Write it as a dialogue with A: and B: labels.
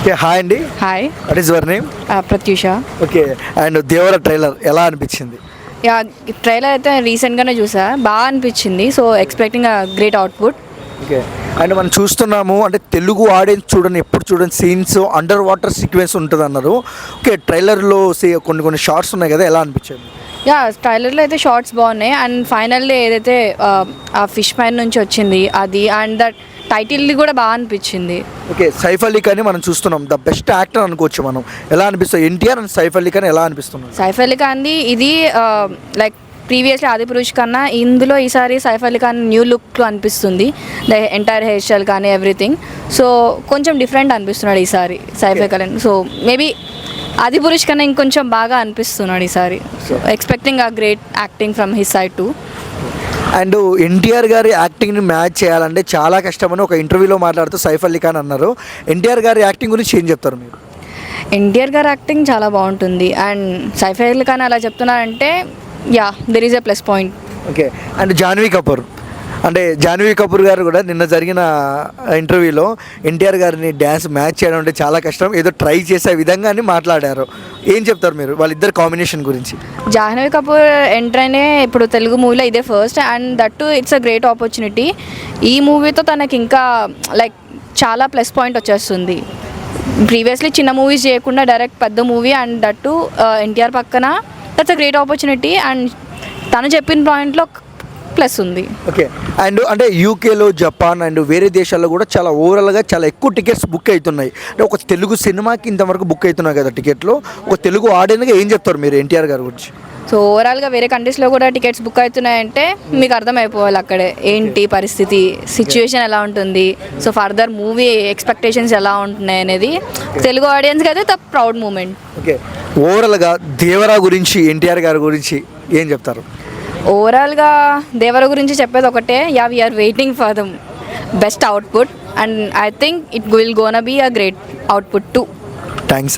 A: Okay, hi అండి.
B: Hi,
A: what is your name?
B: Pratyusha.
A: Okay, and Devara trailer ఎలా అనిపించింది?
B: Yeah, trailer అయితే రీసెంట్గానే చూసా, బాగా అనిపించింది. So expecting great output.
A: Okay, and మనం చూస్తున్నాము అంటే తెలుగు ఆడియన్స్ చూడండి, ఎప్పుడు చూడండి సీన్స్ అండర్ వాటర్ సీక్వెన్స్ ఉంటుంది అన్నారు. ఓకే, ట్రైలర్లో కొన్ని షార్ట్స్ ఉన్నాయి కదా, ఎలా అనిపించింది?
B: యా, ట్రైలర్లో అయితే షార్ట్స్ బాగున్నాయి. అండ్ ఫైనల్లీ ఏదైతే ఆ ఫిష్ పైన నుంచి వచ్చింది అది, అండ్ దట్ టైటిల్ కూడా బాగా అనిపించింది.
A: ఓకే, సైఫ్ అలీ ఖాన్ మనం చూస్తున్నాం, ద బెస్ట్ యాక్టర్ అనుకోవచ్చు మనం. ఎలా అనిపిస్తుంది ఎన్టీఆర్ అండ్ సైఫ్ అలీ ఖాన్ ఎలా అనిపిస్తుంది?
B: సైఫ్ అలీ ఖాన్ది ఇది లైక్ ప్రీవియస్లీ ఆదిపురుష్ కన్నా ఇందులో ఈసారి సైఫ్ అలీ ఖాన్ న్యూ లుక్ అనిపిస్తుంది. ద ఎంటైర్ హెయిర్ స్టైల్ కానీ ఎవ్రీథింగ్. సో కొంచెం డిఫరెంట్ అనిపిస్తున్నాడు ఈసారి సైఫ్ అలీ ఖాన్. సో మేబీ ఆదిపురుష్ కన్నా ఇంకొంచెం బాగా అనిపిస్తున్నాడు ఈసారి. So expecting a great acting from his side to.
A: And NTR గారి యాక్టింగ్ని మ్యాచ్ చేయాలంటే చాలా కష్టమని ఒక ఇంటర్వ్యూలో మాట్లాడుతూ సైఫ్ అలీ ఖాన్ అన్నారు. ఎన్టీఆర్ గారి యాక్టింగ్ గురించి ఏం చెప్తారు మీరు?
B: ఎన్టీఆర్ గారి యాక్టింగ్ చాలా బాగుంటుంది. అండ్ సైఫ్ అలీ ఖాన్ అలా చెప్తున్నారంటే yeah, there is a plus point.
A: Okay, and Janhvi Kapoor అంటే జాన్వీ కపూర్ గారు కూడా నిన్న జరిగిన ఇంటర్వ్యూలో ఎన్టీఆర్ గారిని డ్యాన్స్ మ్యాచ్ చేయడం అంటే చాలా కష్టం, ఏదో ట్రై చేసే విధంగా అని మాట్లాడారు. ఏం చెప్తారు మీరు వాళ్ళిద్దరు కాంబినేషన్ గురించి?
B: జాహ్నవి కపూర్ ఎంటర్ అయినే ఇప్పుడు తెలుగు మూవీలో ఇదే first, and that to it's a great opportunity. ఈ మూవీతో తనకి ఇంకా లైక్ చాలా ప్లస్ పాయింట్ వచ్చేస్తుంది. ప్రీవియస్లీ చిన్న మూవీస్ చేయకుండా డైరెక్ట్ పెద్ద movie, and that to NTR పక్కన, that's a great opportunity. And తను చెప్పిన పాయింట్లో ప్లస్ ఉంది.
A: ఓకే, అండ్ అంటే యూకేలో, జపాన్ అండ్ వేరే దేశాల్లో కూడా చాలా ఓవరాల్గా చాలా ఎక్కువ టికెట్స్ బుక్ అవుతున్నాయి. అంటే ఒక తెలుగు సినిమాకి ఇంతవరకు బుక్ అవుతున్నాయి కదా టికెట్లు. ఒక తెలుగు ఆడియన్గా ఏం చెప్తారు మీరు ఎన్టీఆర్ గారి గురించి?
B: సో ఓవరాల్గా వేరే కంట్రీస్లో కూడా టికెట్స్ బుక్ అవుతున్నాయంటే మీకు అర్థమైపోవాలి అక్కడే ఏంటి పరిస్థితి, సిచ్యువేషన్ ఎలా ఉంటుంది. సో ఫర్దర్ మూవీ ఎక్స్పెక్టేషన్స్ ఎలా ఉంటున్నాయి అనేది తెలుగు ఆడియన్స్కి అయితే ద ప్రౌడ్ మూమెంట్.
A: ఓకే, ఓవరాల్గా దేవరా గురించి ఎన్టీఆర్ గారి గురించి ఏం చెప్తారు?
B: ఓవరాల్గా దేవర గురించి చెప్పేది ఒకటే, yeah we are waiting for the best output, and I think it will gonna be a great output too.
A: Thanks.